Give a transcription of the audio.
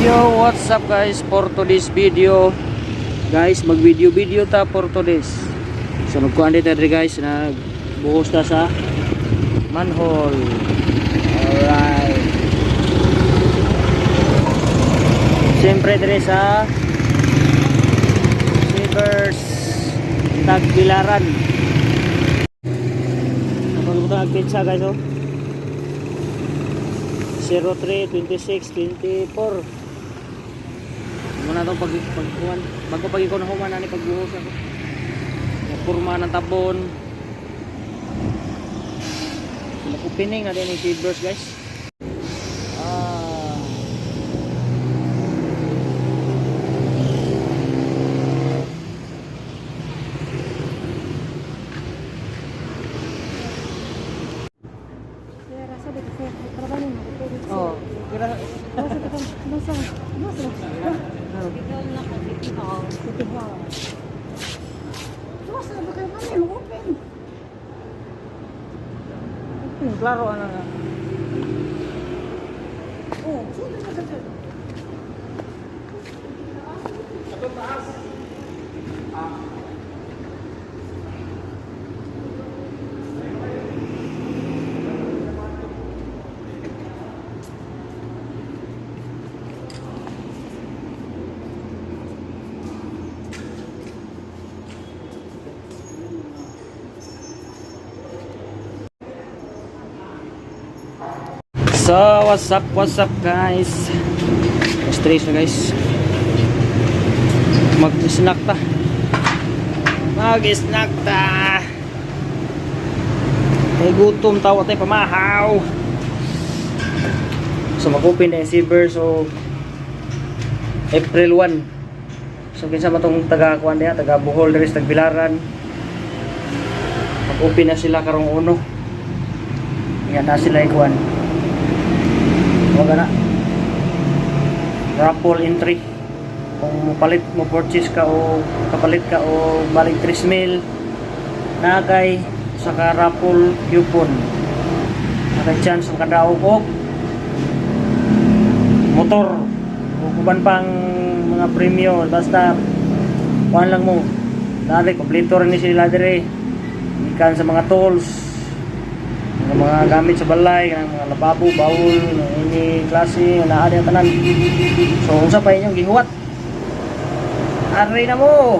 Yo, what's up guys? For today's video, guys, mag-video ta for today's. So nagkuhan dito guys, nagbuhos ta sa manhole. Alright. Siyempre dire sa Sivers Tagbilaran. Napag ito ang pizza guys, oh. 03-26-24. Muna itong pagkuhan. Bago pag-ikaw na human na pagbuhos ako. Purma ng tabon. Nakupining na din yung Sivers guys. Oh, kira klaro ano nga. Oh, sulit na sa. Ato taas. So, what's up guys? Stress na guys. Mag-snack ta. Ay gutom tawa tayo pamahaw. So, mag-open na yung Sivers. So, April 1. So, kinsa man tong taga-kuan niya, taga-Bohol, Res, Tagbilaran. Mag-open na sila karong uno. Yan na sila ikuan. Huwag na raffle entry kung palit mo purchase ka o kapalit ka o balik 3,000 nagay saka raffle coupon nagay chance makadaog og motor o kuban pang mga premyo basta kuhan lang mo dali kompleto rin sila dire ikan sa mga tools mga gamit sa balay, mga lababo, bawol, ini klase, naa din tanan. So, unsa pa inyong gihuwat? Aray na mo!